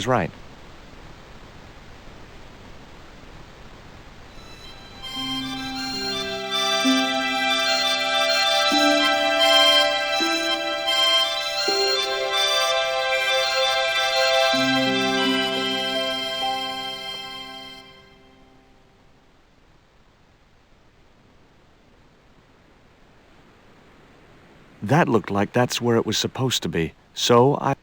is right. That looked like that's where it was supposed to be. So I...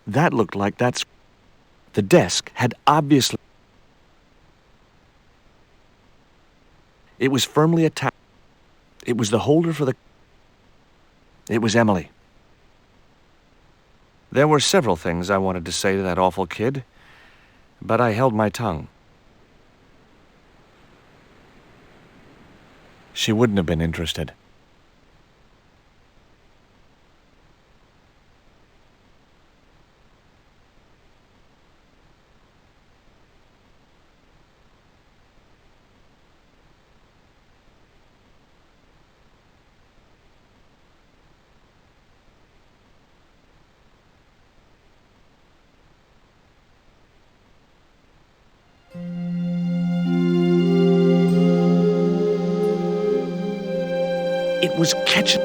That looked like that's... The desk had obviously... It was firmly attached. It was the holder for the... It was Emily. There were several things I wanted to say to that awful kid, but I held my tongue. She wouldn't have been interested. It was catching...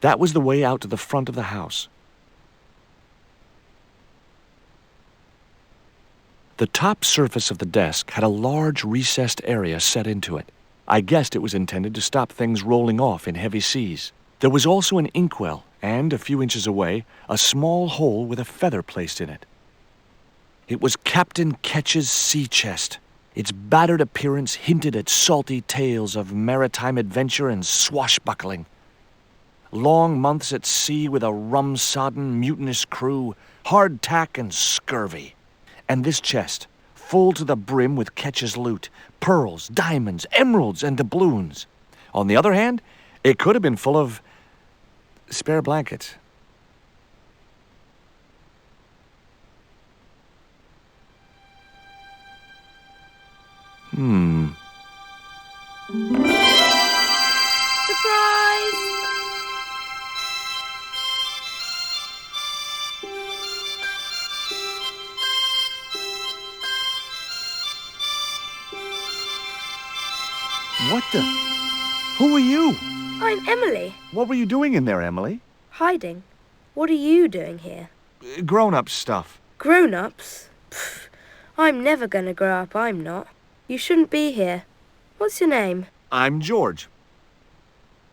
That was the way out to the front of the house. The top surface of the desk had a large recessed area set into it. I guessed it was intended to stop things rolling off in heavy seas. There was also an inkwell, and, a few inches away, a small hole with a feather placed in it. It was Captain Ketch's sea chest. Its battered appearance hinted at salty tales of maritime adventure and swashbuckling. Long months at sea with a rum-sodden, mutinous crew, hardtack and scurvy. And this chest, full to the brim with Ketch's loot, pearls, diamonds, emeralds, and doubloons. On the other hand, it could have been full of spare blankets. Surprise! What the... Who are you? I'm Emily. What were you doing in there, Emily? Hiding. What are you doing here? Grown-up stuff. Grown-ups? Pfft, I'm never gonna grow up, I'm not. You shouldn't be here. What's your name? I'm George.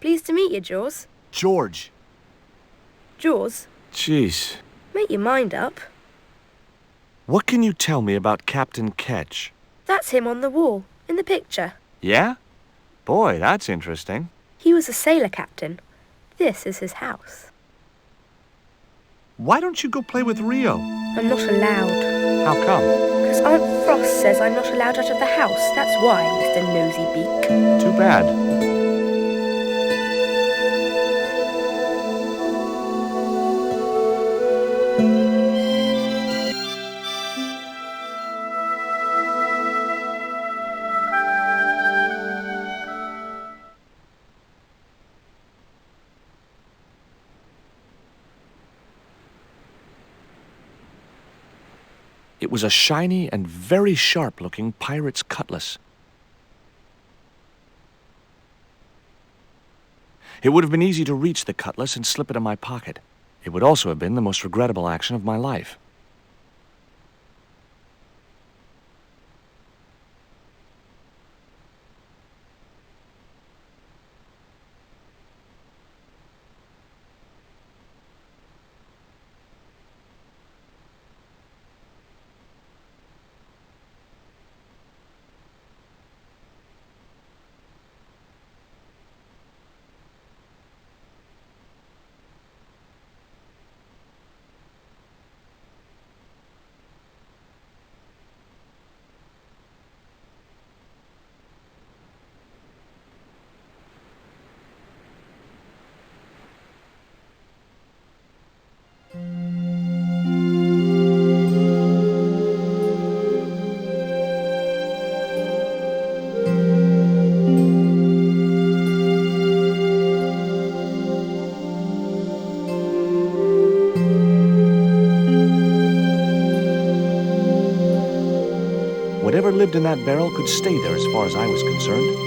Pleased to meet you, Jaws. George. Jaws, Jeez. make your mind up. What can you tell me about Captain Ketch? That's him on the wall, in the picture. Yeah? Boy, that's interesting. He was a sailor captain. This is his house. Why don't you go play with Rio? I'm not allowed. How come? Because Aunt Frost says I'm not allowed out of the house. That's why, Mr. Nosy Beak. Too bad. It was a shiny and very sharp-looking pirate's cutlass. It would have been easy to reach the cutlass and slip it in my pocket. It would also have been the most regrettable action of my life. Whatever lived in that barrel could stay there as far as I was concerned.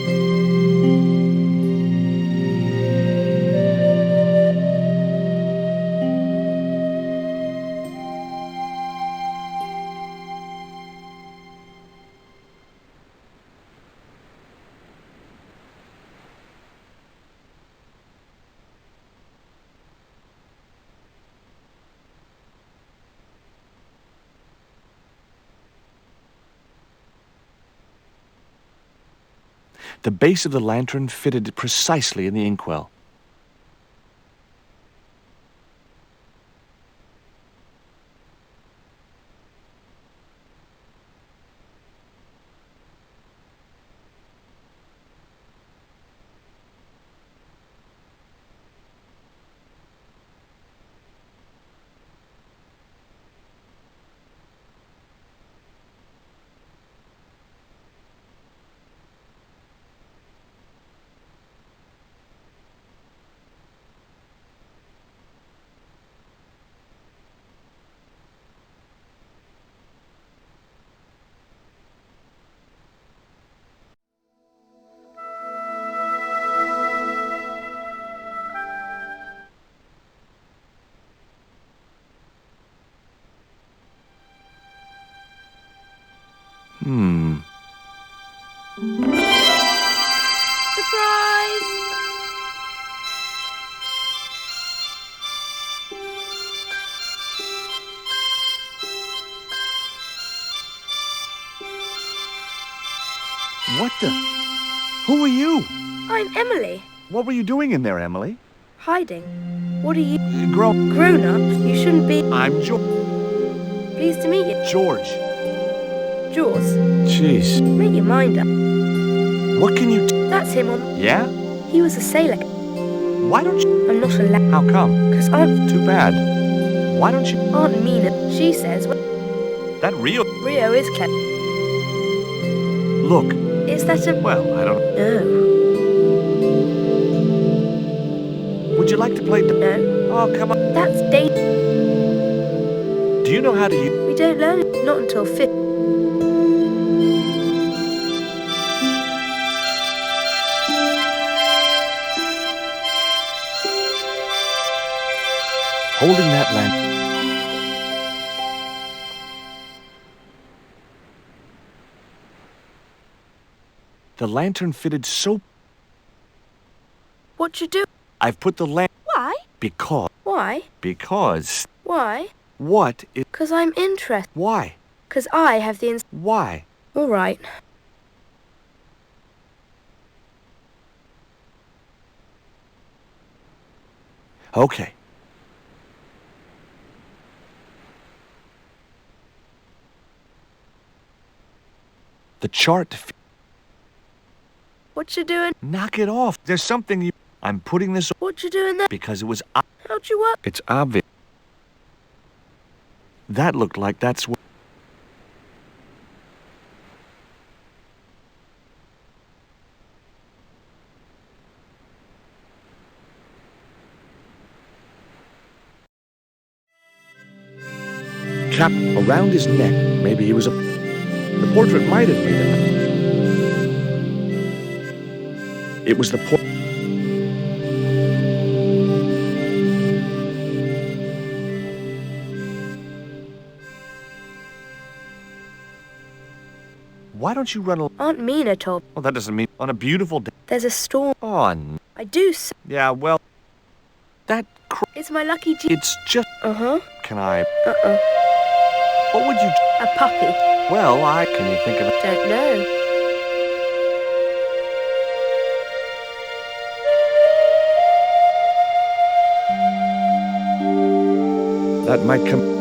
The base of the lantern fitted precisely in the inkwell. Surprise! What the? Who are you? I'm Emily. What were you doing in there, Emily? Hiding. What are you? Grown up? You shouldn't be. I'm Pleased to meet you. George. Jaws. Jeez. Make your mind up. What can you That's him on. Yeah? He was a sailor. Why don't you... I'm not allowed. How come? Because I'm. Too bad. Why don't you... Aunt Mina. She says. That Rio... Rio is clever. Look. Is that a. Well, I don't... No. Would you like to play... No. Oh, come on. That's dangerous. Do you know how to use... We don't learn it. Not until 5th. Holding that lantern... The lantern fitted so... What you do? I've put the lamp... Why? Because... Why? Because... Why? What is... 'Cause I'm interested. Why? 'Cause I have the Why? All right. Okay. The chart... What you doing? Knock it off. There's something you... I'm putting this... What you doing there? Because it was... How'd you work? It's obvious. That looked like that's what... Cap around his neck. Maybe he was a... The portrait might have been... It was the Why don't you run Aunt Mina told me Well, that doesn't mean on a beautiful day. there's a storm. Oh, I do. yeah, well, that It's my lucky it's just... Uh-huh. Can I... Uh-uh. What would you... A puppy. Well, Can you think of it? Don't know. That might come...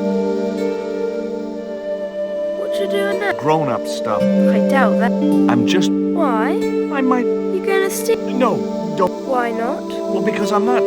What you doing now? Grown-up stuff. I doubt that. I'm just... Why? I might... You gonna steal? No, don't... Why not? Well, because I'm not...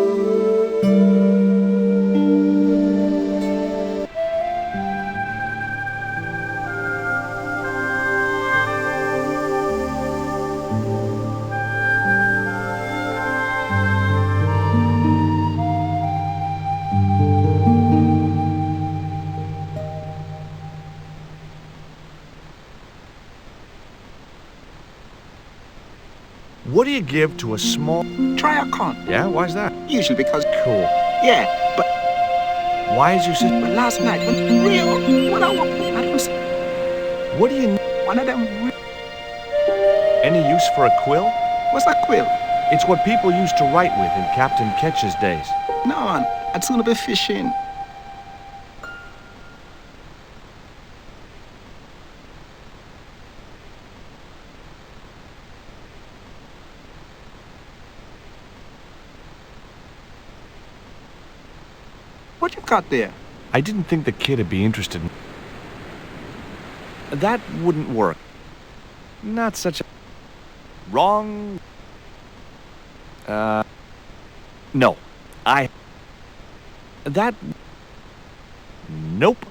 What do you give to a small... Try a con. Yeah, why's that? Usually because... Cool. Yeah, but Why is your sister... last night when when I was What do you... one of them Any use for a quill? was a quill. It's what people used to write with in Captain Ketch's days. No, I'd sooner be fishing. What you got there? I didn't think the kid'd be interested in... That wouldn't work. Not such a... Wrong... No. That... Nope.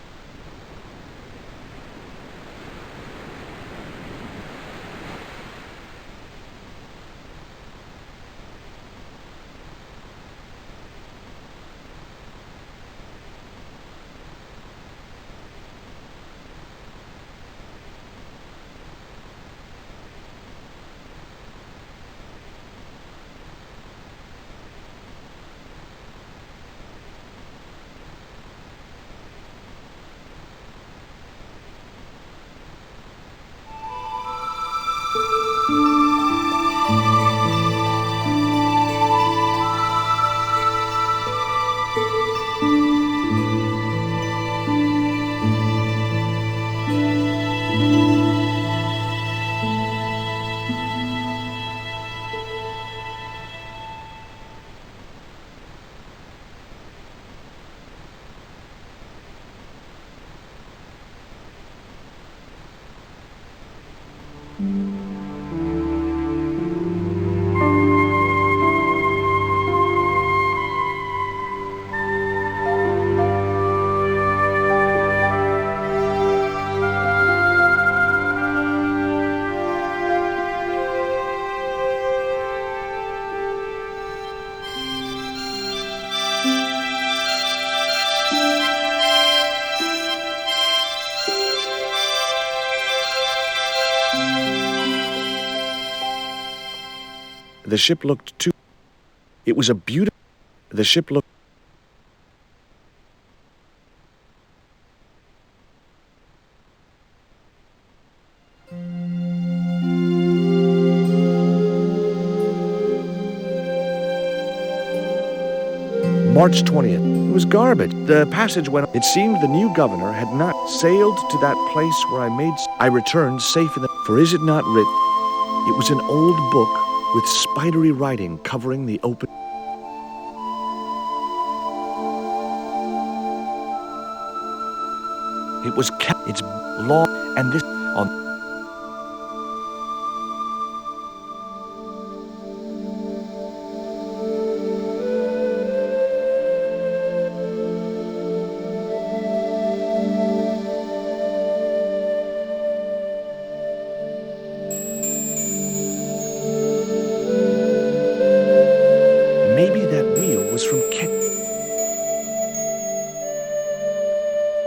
The ship looked too... It was a beautiful... The ship looked... March 20th. It was garbage. The passage went... It seemed the new governor had not sailed to that place where I made... I returned safe in the... For is it not written? It was an old book with spidery writing covering the open... It was it's long, and this on... Maybe that wheel was from Ket...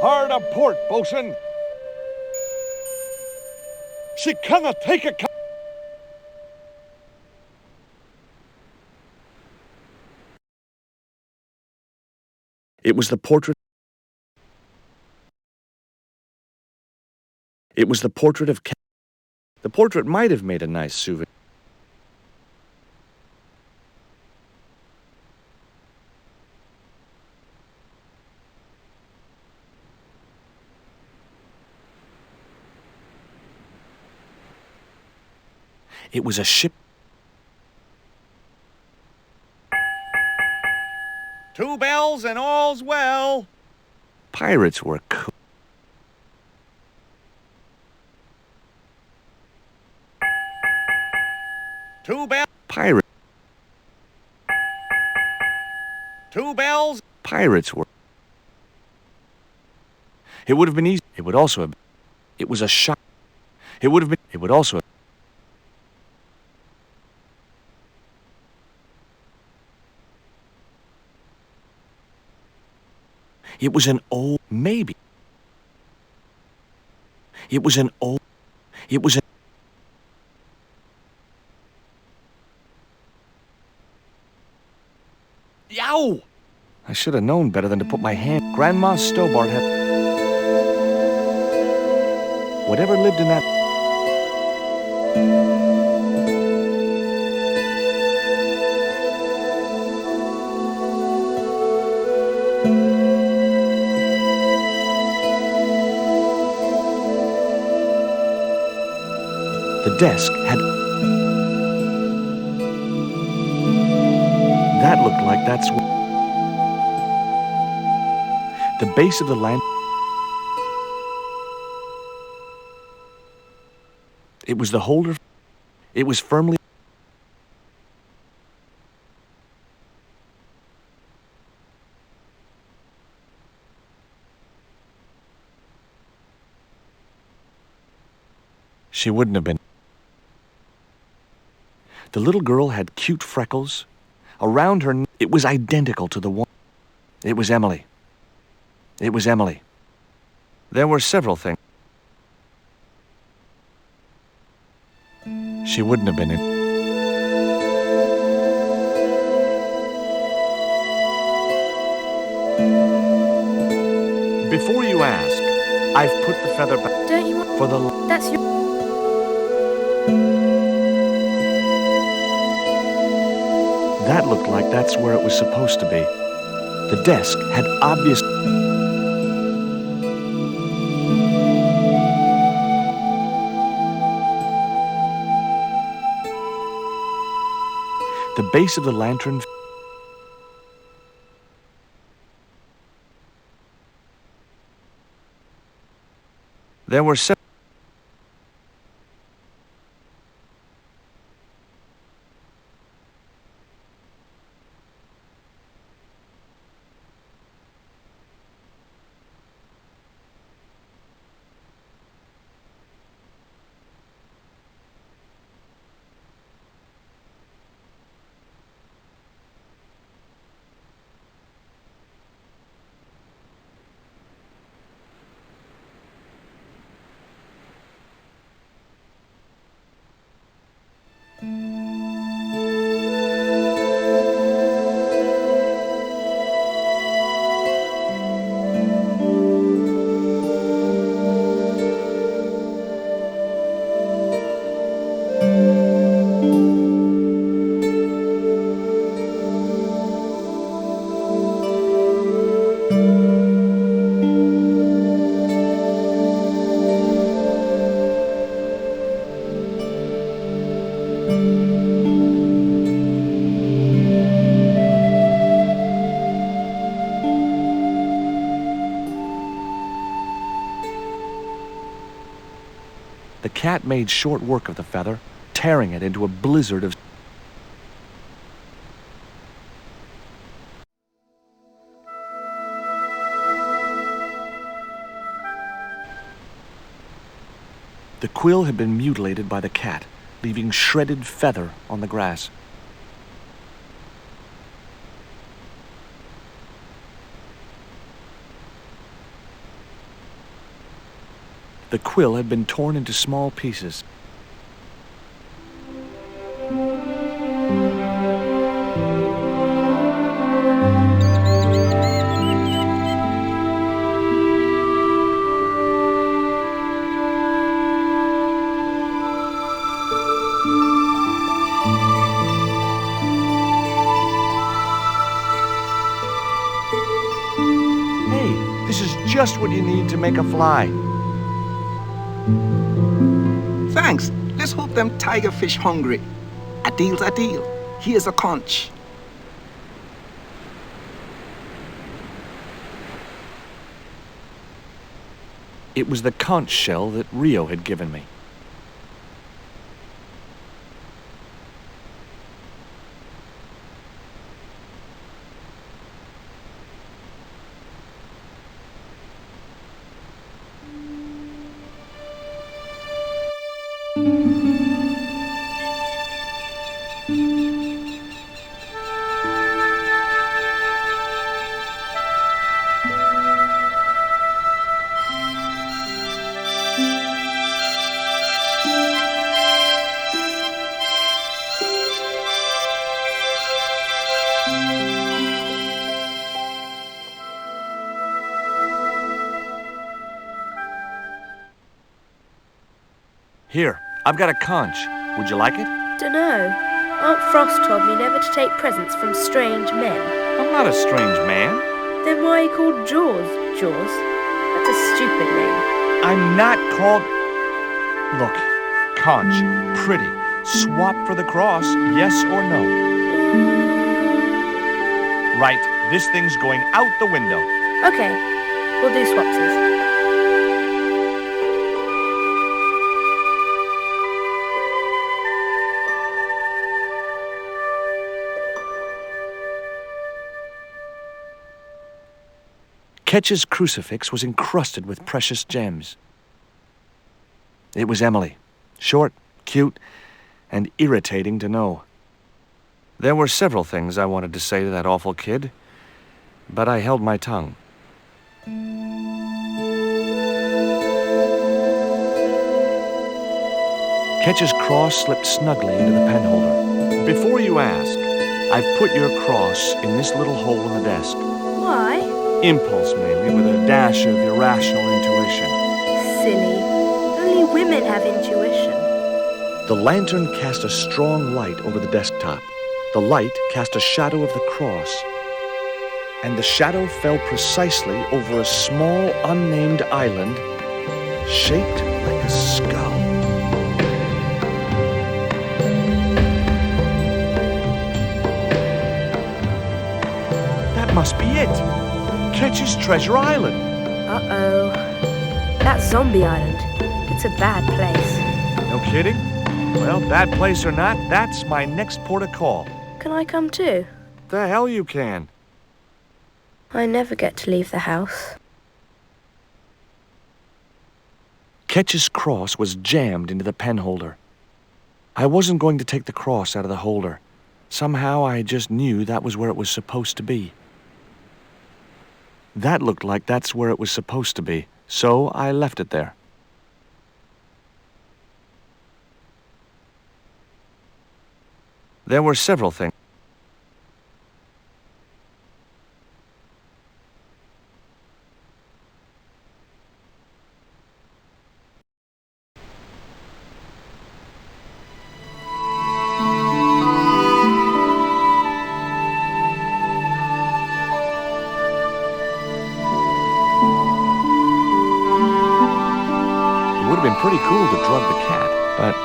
Hard a port, bosun. She cannot take a... It was the portrait... It was the portrait of... The portrait might have made a nice souvenir. It was a ship. 2 bells and all's well. Pirates were cool. Pirate. 2 bells. Pirates were. It would have been easy. It would also have. It was a shock. It would have been. It would also have. It was an old. Maybe. It was an old. It was a. Yow! I should have known better than to put my hand. Grandma Stobart had. Whatever lived in that. The desk had. That looked like that's. The base of the lamp. It was the holder. It was firmly. She wouldn't have been. The little girl had cute freckles. Around her, it was identical to the one. It was Emily. It was Emily. There were several things. She wouldn't have been in. Before you ask, I've put the feather back. Don't you want... For the... That's your... That looked like that's where it was supposed to be. The desk had obvious... The base of the lantern... There were several... The cat made short work of the feather, tearing it into a blizzard of... The quill had been mutilated by the cat, leaving shredded feather on the grass. The quill had been torn into small pieces. just what you need to make a fly. Thanks. Let's hope them tiger fish hungry. A deal's a deal. Here's a conch. It was the conch shell that Rio had given me. Here, I've got a conch. Would you like it? Dunno. Aunt Frost told me never to take presents from strange men. I'm not a strange man. Then why are you called Jaws? Jaws? That's a stupid name. I'm not called... Look, conch, pretty. Swap for the cross, yes or no? Right, this thing's going out the window. Okay, we'll do swapsies. Ketch's crucifix was encrusted with precious gems. It was Emily. Short, cute, and irritating to know. There were several things I wanted to say to that awful kid, but I held my tongue. Ketch's cross slipped snugly into the penholder. Before you ask, I've put your cross in this little hole in the desk. Why? Impulse, mainly, with a dash of irrational intuition. Silly. Only women have intuition. The lantern cast a strong light over the desktop. The light cast a shadow of the cross. And the shadow fell precisely over a small, unnamed island shaped like a skull. That must be it. Ketch's Treasure Island. Uh-oh. That's Zombie Island. It's a bad place. No kidding? Well, bad place or not, that's my next port of call. Can I come too? The hell you can. I never get to leave the house. Ketch's cross was jammed into the penholder. I wasn't going to take the cross out of the holder. Somehow I just knew that was where it was supposed to be. That looked like that's where it was supposed to be, so I left it there. There were several things. It would have been pretty cool to drug the cat, but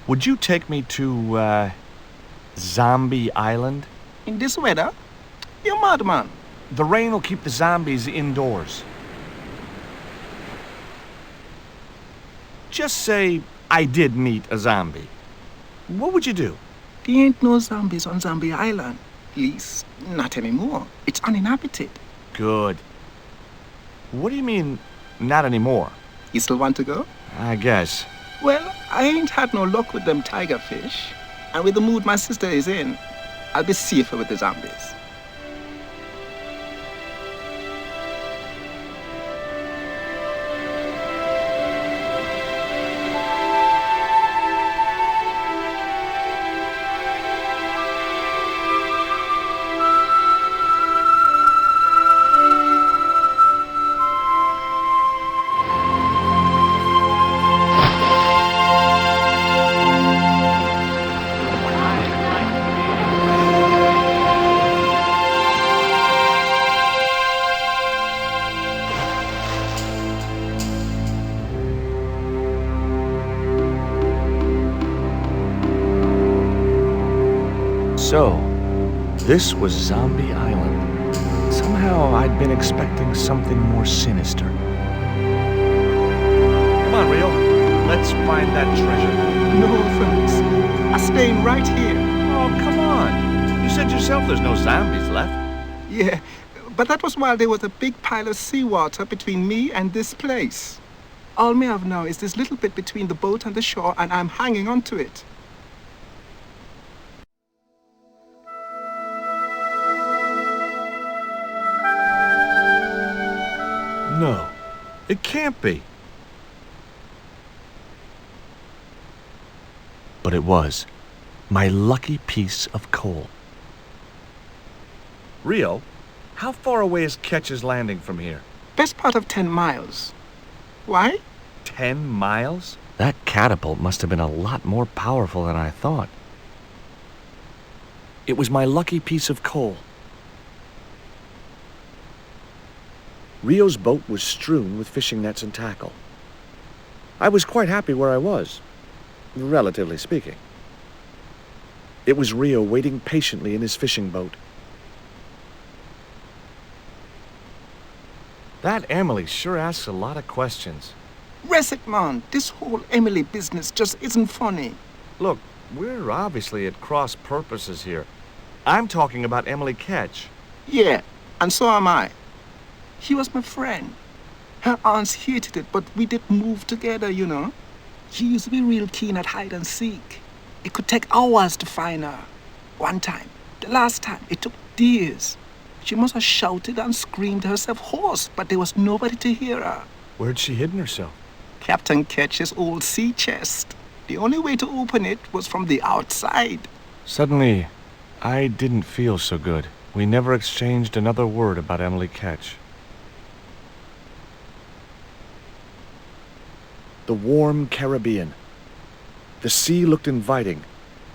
would you take me to, Zombie Island? In this weather? You're mad, man. The rain will keep the zombies indoors. Just say I did meet a zombie. What would you do? There ain't no zombies on Zombie Island. At least, not anymore. It's uninhabited. Good. What do you mean, not anymore? You still want to go? I guess. Well, I ain't had no luck with them tiger fish. And with the mood my sister is in, I'll be safer with the zombies. So, this was Zombie Island. Somehow I'd been expecting something more sinister. Come on, Rio. Let's find that treasure. No, thanks. I'm staying right here. Oh, come on. You said yourself there's no zombies left. Yeah, but that was while there was a big pile of seawater between me and this place. All me have now is this little bit between the boat and the shore, and I'm hanging on to it. No, it can't be. But it was. My lucky piece of coal. Rio, how far away is Ketch's Landing from here? Best part of 10 miles. Why? 10 miles? That catapult must have been a lot more powerful than I thought. It was my lucky piece of coal. Rio's boat was strewn with fishing nets and tackle. I was quite happy where I was, relatively speaking. It was Rio waiting patiently in his fishing boat. That Emily sure asks a lot of questions. Rest it, man. This whole Emily business just isn't funny. Look, we're obviously at cross purposes here. I'm talking about Emily Ketch. Yeah, and so am I. She was my friend. Her aunts hated it, but we did move together, you know. She used to be real keen at hide and seek. It could take hours to find her. One time, the last time, it took days. She must have shouted and screamed herself hoarse, but there was nobody to hear her. Where'd she hidden herself? Captain Ketch's old sea chest. The only way to open it was from the outside. Suddenly, I didn't feel so good. We never exchanged another word about Emily Ketch. The warm Caribbean. The sea looked inviting,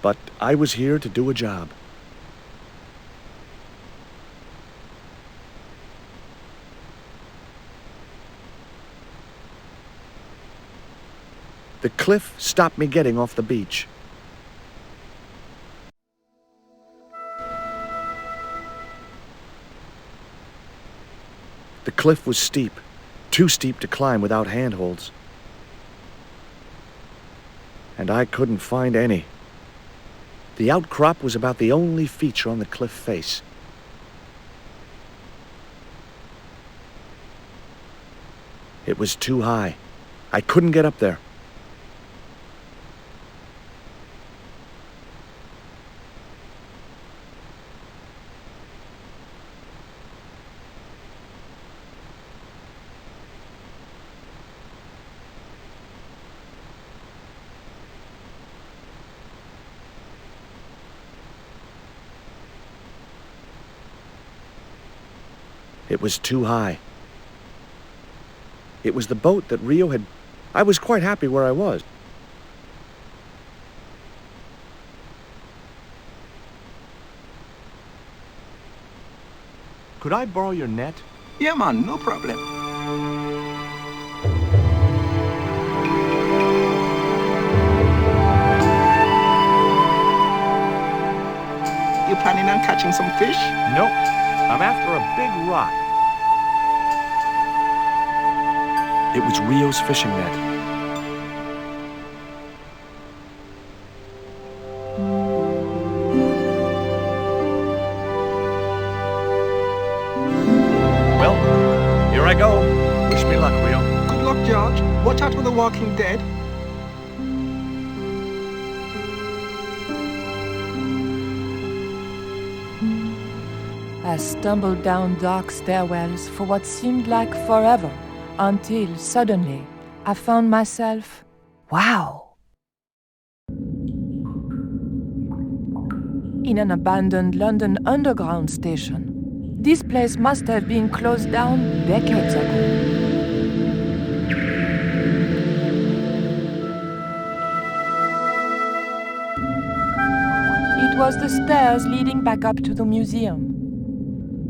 but I was here to do a job. The cliff stopped me getting off the beach. The cliff was steep, too steep to climb without handholds. And I couldn't find any. The outcrop was about the only feature on the cliff face. It was too high. I couldn't get up there. It was too high. It was the boat that Rio had... I was quite happy where I was. Could I borrow your net? Yeah, man, no problem. You planning on catching some fish? Nope. I'm after a big rock. It was Rio's fishing net. Well, here I go. Wish me luck, Rio. Good luck, George. Watch out for the walking dead. I stumbled down dark stairwells for what seemed like forever, until suddenly I found myself, wow, in an abandoned London Underground station. This place must have been closed down decades ago. It was the stairs leading back up to the museum.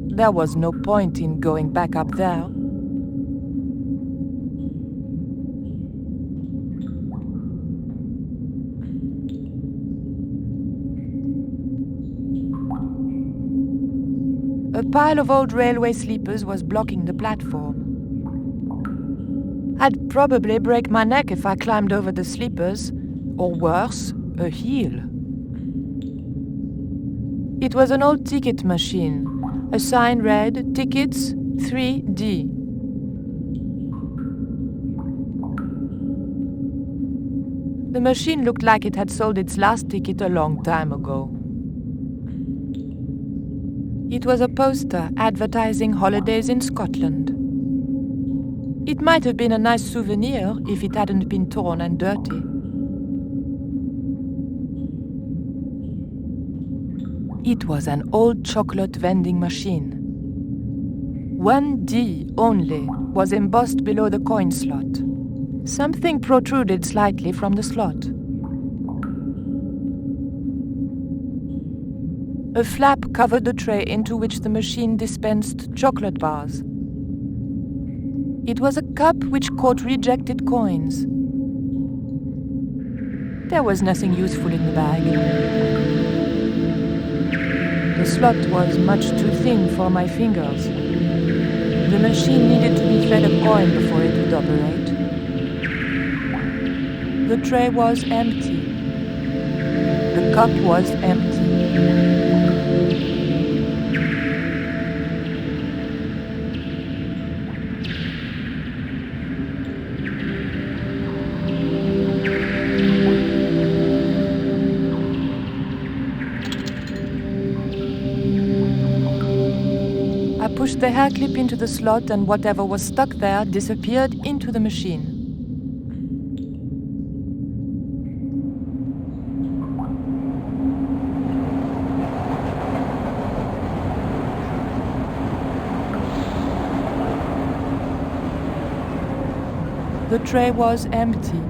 There was no point in going back up there. pile of old railway sleepers was blocking the platform. I'd probably break my neck if I climbed over the sleepers, or worse, a heel. It was an old ticket machine. A sign read, "Tickets 3D." The machine looked like it had sold its last ticket a long time ago. It was a poster advertising holidays in Scotland. It might have been a nice souvenir if it hadn't been torn and dirty. It was an old chocolate vending machine. 1D only was embossed below the coin slot. Something protruded slightly from the slot. A flap covered the tray into which the machine dispensed chocolate bars. It was a cup which caught rejected coins. There was nothing useful in the bag. The slot was much too thin for my fingers. The machine needed to be fed a coin before it would operate. The tray was empty. The cup was empty. I pushed the hair clip into the slot and whatever was stuck there disappeared into the machine. The tray was empty.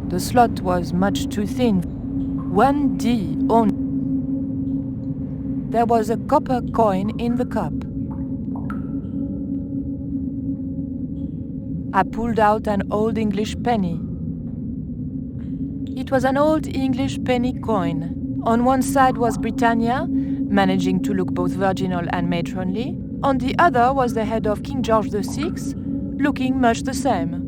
The slot was much too thin. 1D only. There was a copper coin in the cup. I pulled out an old English penny. It was an old English penny coin. On one side was Britannia, managing to look both virginal and matronly. On the other was the head of King George VI, looking much the same.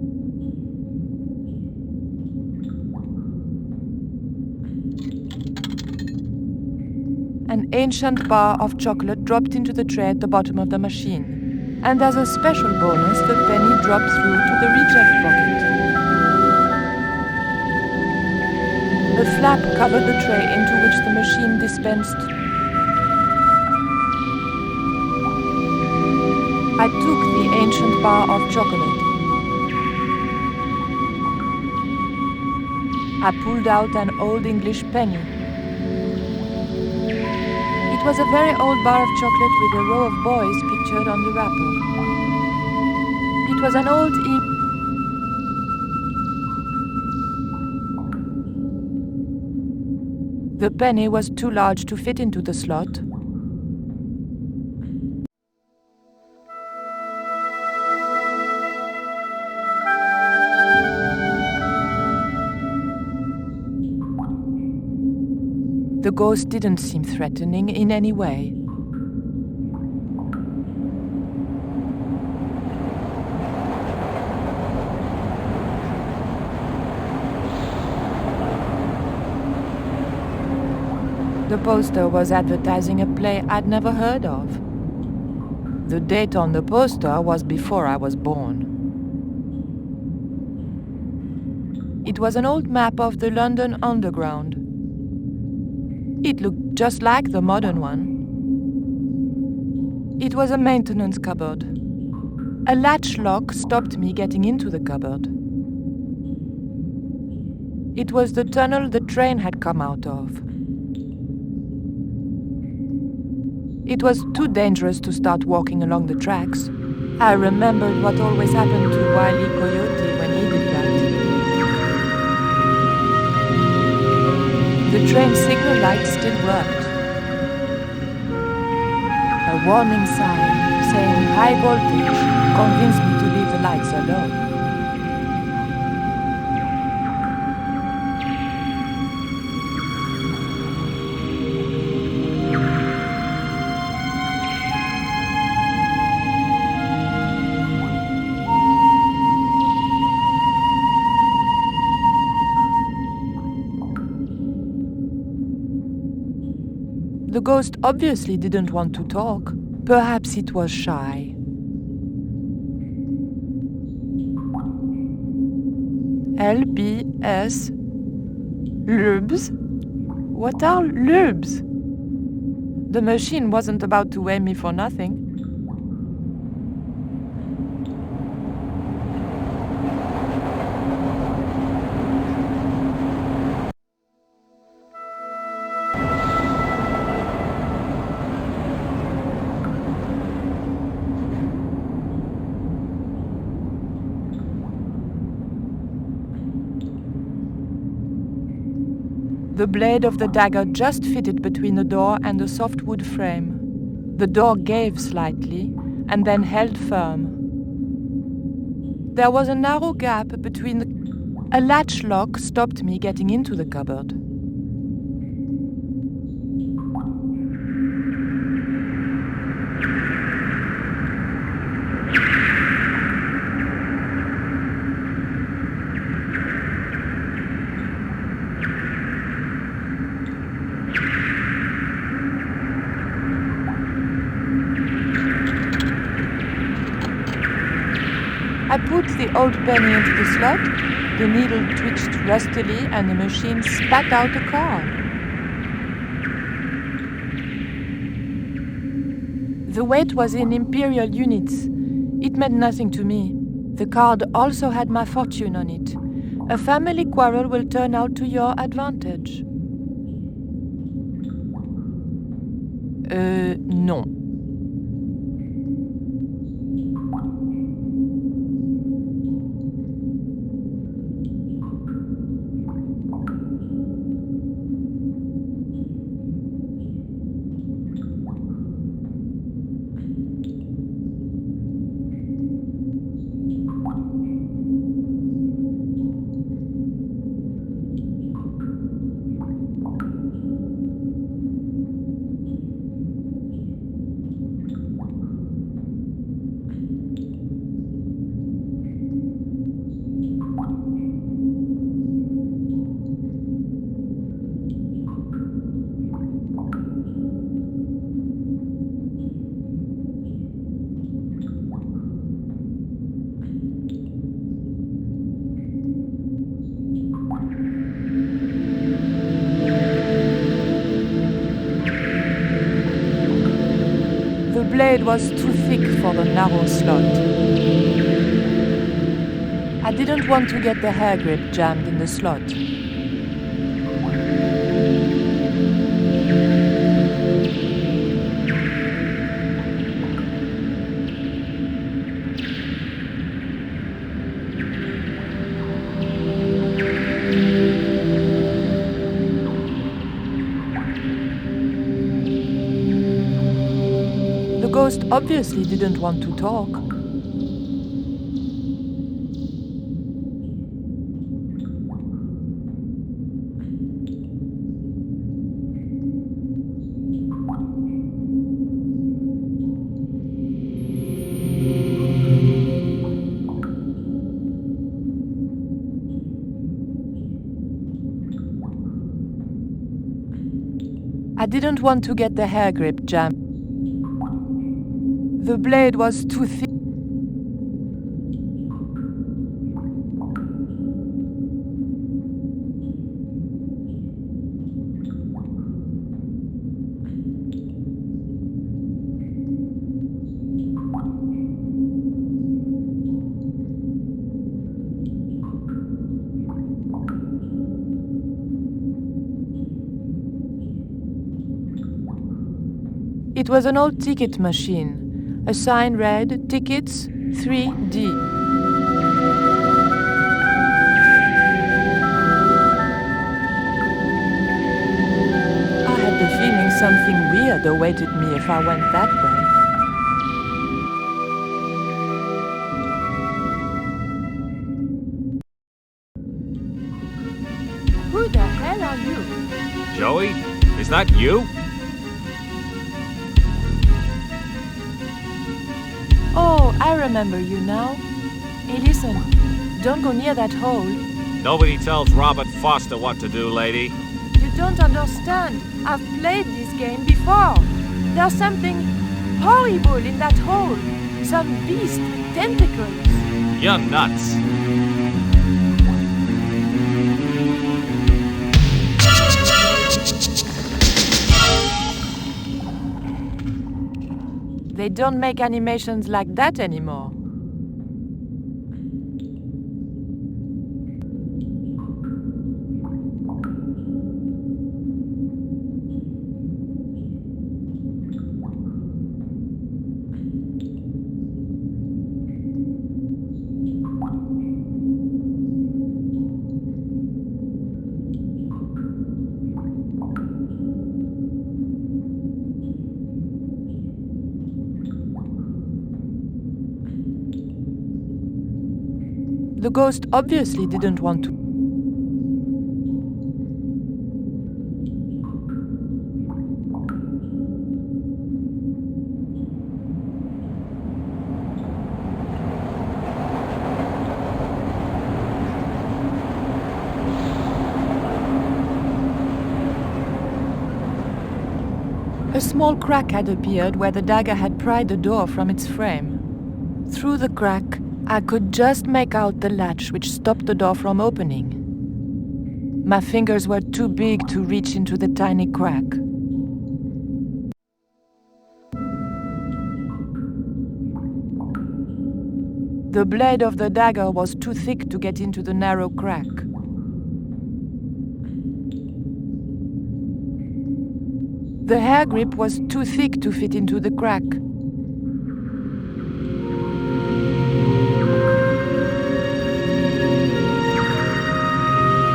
An ancient bar of chocolate dropped into the tray at the bottom of the machine. And as a special bonus, the penny dropped through to the reject pocket. A flap covered the tray into which the machine dispensed. I took the ancient bar of chocolate. I pulled out an old English penny. It was a very old bar of chocolate with a row of boys pictured on the wrapper. It was an old The penny was too large to fit into the slot. The ghost didn't seem threatening in any way. The poster was advertising a play I'd never heard of. The date on the poster was before I was born. It was an old map of the London Underground. It looked just like the modern one. It was a maintenance cupboard. A latch lock stopped me getting into the cupboard. It was the tunnel the train had come out of. It was too dangerous to start walking along the tracks. I remembered what always happened to Wile E. Coyote when he did that. The train signal light still worked. A warning sign saying high voltage convinced me to leave the lights alone. The ghost obviously didn't want to talk. Perhaps it was shy. LBS. Lubes? What are lubes? The machine wasn't about to weigh me for nothing. The blade of the dagger just fitted between the door and the soft wood frame. The door gave slightly and then held firm. There was a narrow gap between the... A latch lock stopped me getting into the cupboard. I put the old penny into the slot, the needle twitched rustily, and the machine spat out a card. The weight was in imperial units. It meant nothing to me. The card also had my fortune on it. A family quarrel will turn out to your advantage. Non. The blade was too thick for the narrow slot. I didn't want to get the hair grip jammed in the slot. The ghost obviously didn't want to talk. I didn't want to get the hair grip jammed. The blade was too thick. It was an old ticket machine. A sign read, Tickets 3D. I had the feeling something weird awaited me if I went that way. Who the hell are you? Joey, is that you? Oh, I remember you now. Hey, listen, don't go near that hole. Nobody tells Robert Foster what to do, lady. You don't understand. I've played this game before. There's something horrible in that hole. Some beast with tentacles. You're nuts. They don't make animations like that anymore. The ghost obviously didn't want to. A small crack had appeared where the dagger had pried the door from its frame. Through the crack, I could just make out the latch which stopped the door from opening. My fingers were too big to reach into the tiny crack. The blade of the dagger was too thick to get into the narrow crack. The hair grip was too thick to fit into the crack.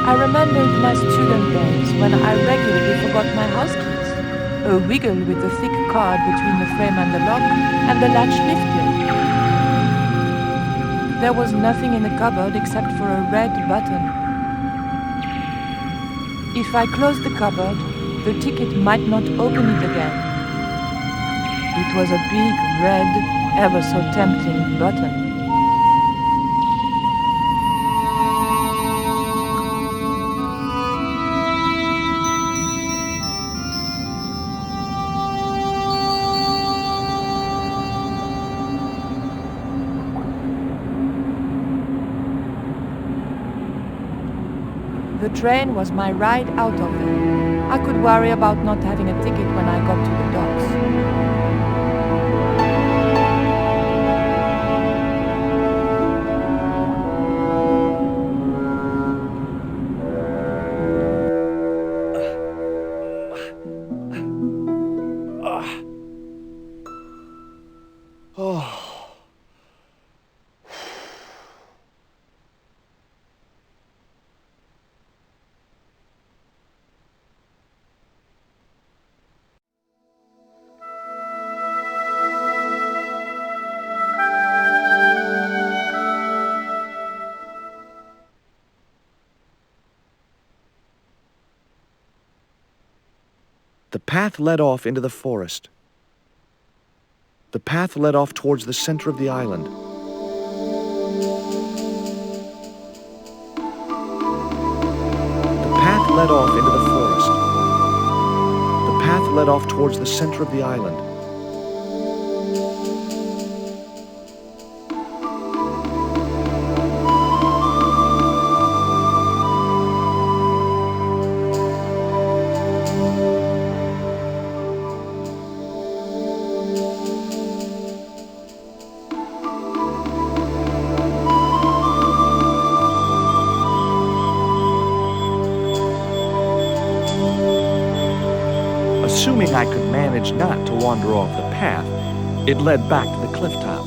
I remembered my student days when I regularly forgot my house keys. A wiggle with the thick cord between the frame and the lock, and the latch lifted. There was nothing in the cupboard except for a red button. If I closed the cupboard, the ticket might not open it again. It was a big, red, ever so tempting button. The train was my ride out of there. I could worry about not having a ticket when I got to the docks. The path led off into the forest. The path led off towards the center of the island. The path led off into the forest. The path led off towards the center of the island. Assuming I could manage not to wander off the path, it led back to the cliff top.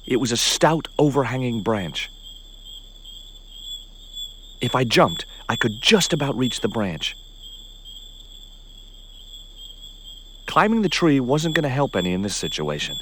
It was a stout, overhanging branch. If I jumped, I could just about reach the branch. Climbing the tree wasn't going to help any in this situation.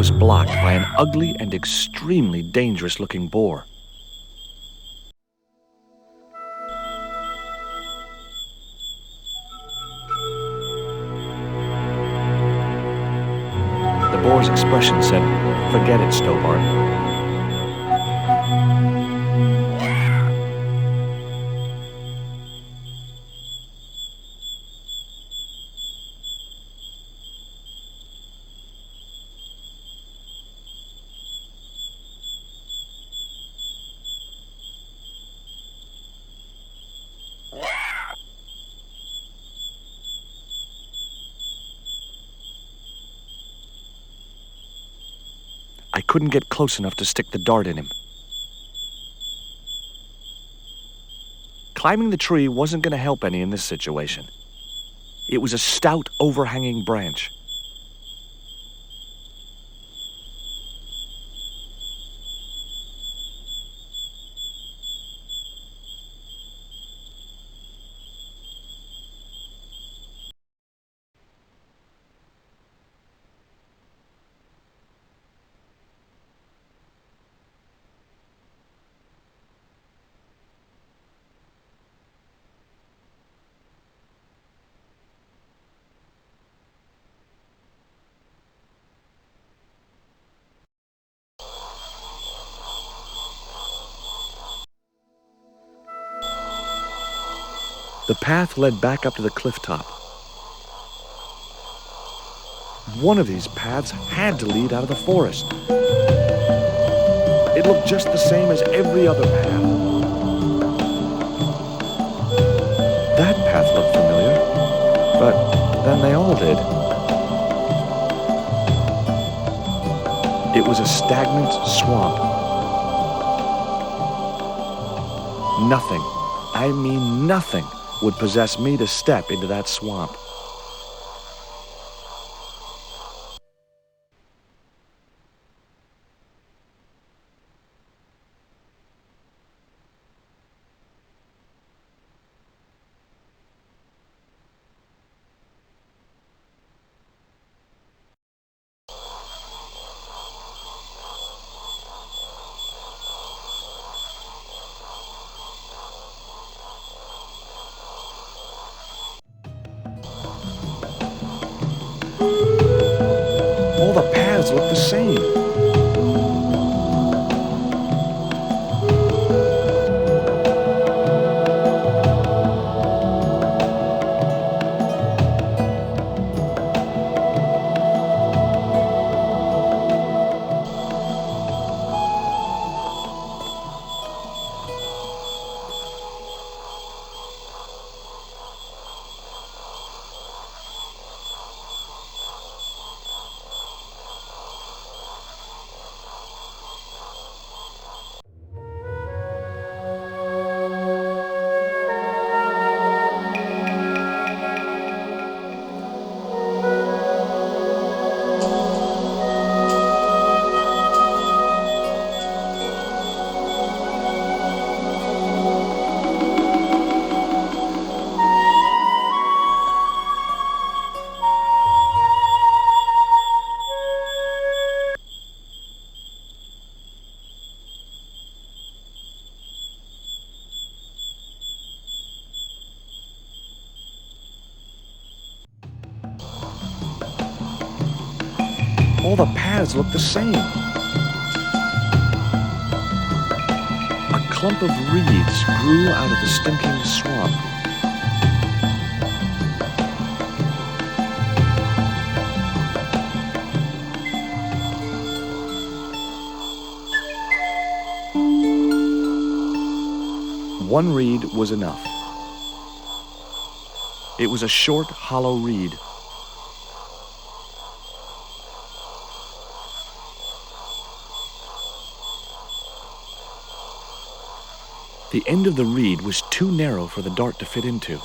was blocked by an ugly and extremely dangerous-looking boar. The boar's expression said, "Forget it, Stobart." I couldn't get close enough to stick the dart in him. Climbing the tree wasn't going to help any in this situation. It was a stout, overhanging branch. The path led back up to the cliff top. One of these paths had to lead out of the forest. It looked just the same as every other path. That path looked familiar, but then they all did. It was a stagnant swamp. Nothing, I mean nothing, would possess me to step into that swamp. All the paths look the same. All the paths look the same. A clump of reeds grew out of the stinking swamp. One reed was enough. It was a short, hollow reed. The end of the reed was too narrow for the dart to fit into.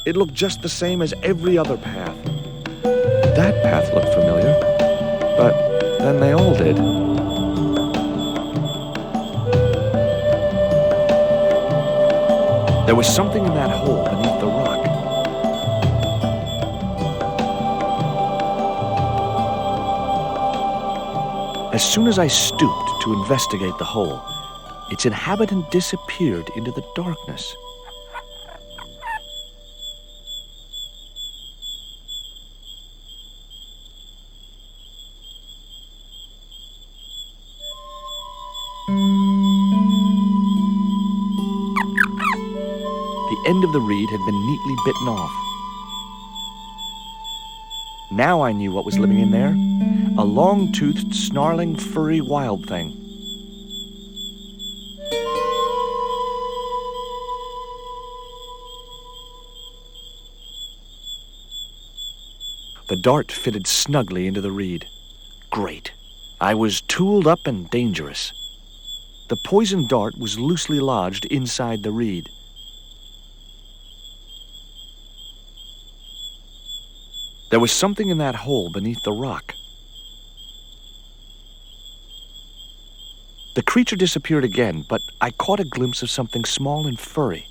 It looked just the same as every other path. That path looked familiar, but then they all did. There was something in that hole beneath the rock. As soon as I stooped to investigate the hole, its inhabitant disappeared into the darkness. The end of the reed had been neatly bitten off. Now I knew what was living in there. A long-toothed, snarling, furry wild thing. The dart fitted snugly into the reed. Great. I was tooled up and dangerous. The poisoned dart was loosely lodged inside the reed. There was something in that hole beneath the rock. The creature disappeared again, but I caught a glimpse of something small and furry.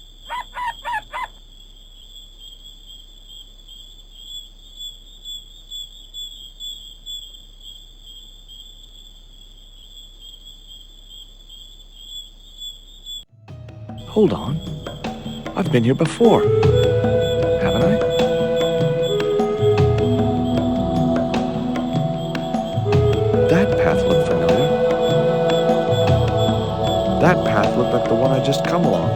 Hold on. I've been here before, haven't I? That path looked familiar. That path looked like the one I just come along.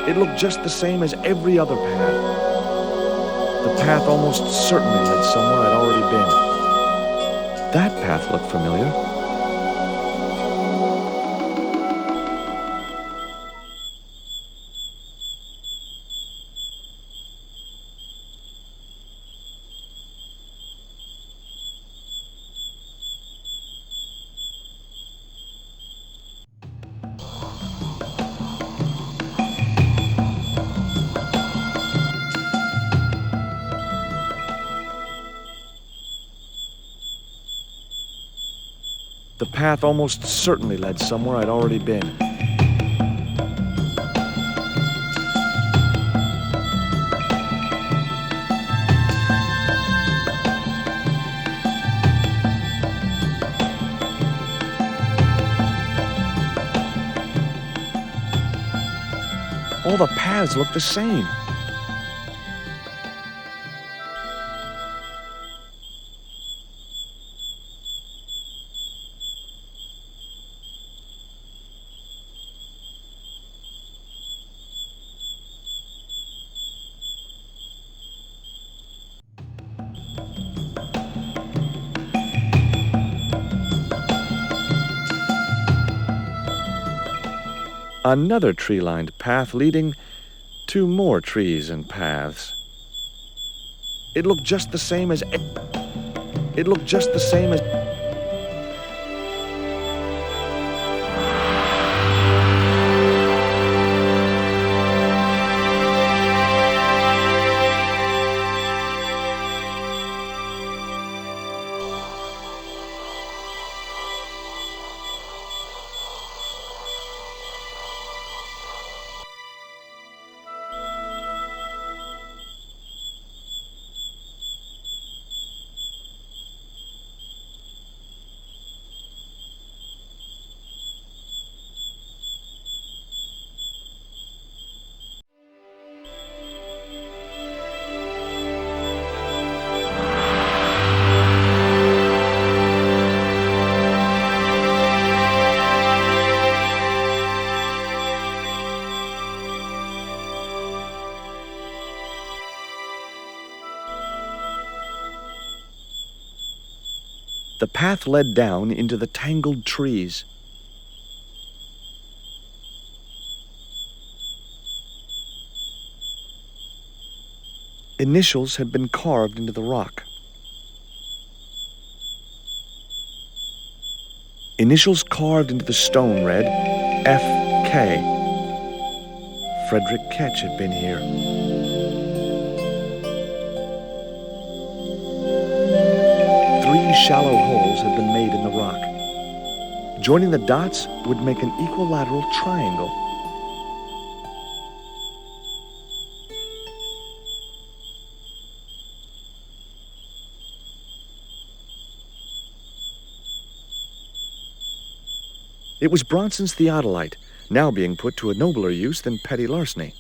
It looked just the same as every other path. The path almost certainly led somewhere I'd already been. That path looked familiar. The path almost certainly led somewhere I'd already been. All the paths look the same. Another tree-lined path leading to more trees and paths. It looked just the same as... It looked just the same as... The path led down into the tangled trees. Initials had been carved into the rock. Initials carved into the stone read F.K. Frederick Ketch had been here. Three shallow holes had been made in the rock. Joining the dots would make an equilateral triangle. It was Bronson's theodolite, now being put to a nobler use than petty larceny.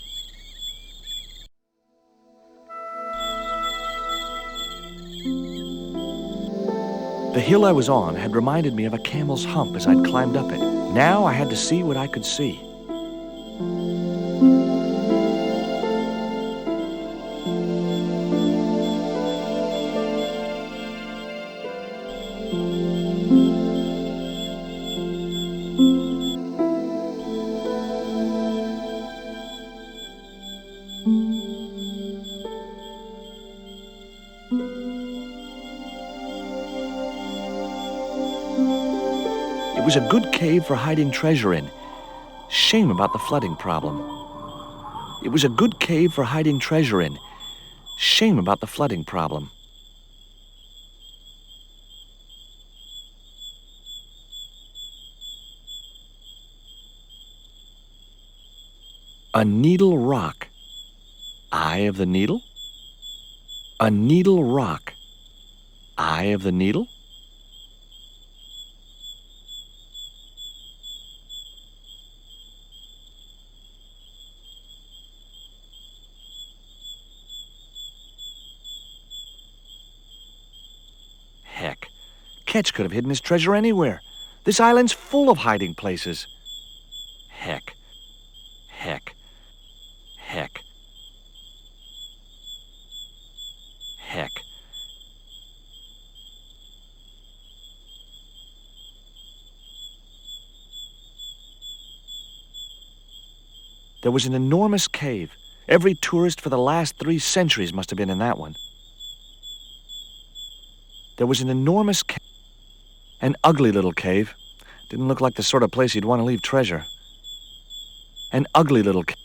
The hill I was on had reminded me of a camel's hump as I'd climbed up it. Now I had to see what I could see. It was a good cave for hiding treasure in. Shame about the flooding problem. It was a good cave for hiding treasure in. Shame about the flooding problem. A needle rock. Eye of the needle? A needle rock. Eye of the needle? Heck, Ketch could have hidden his treasure anywhere. This island's full of hiding places. Heck, heck, heck, heck. There was an enormous cave. Every tourist for the last 3 centuries must have been in that one. There was an enormous cave. An ugly little cave. Didn't look like the sort of place you'd want to leave treasure. An ugly little cave.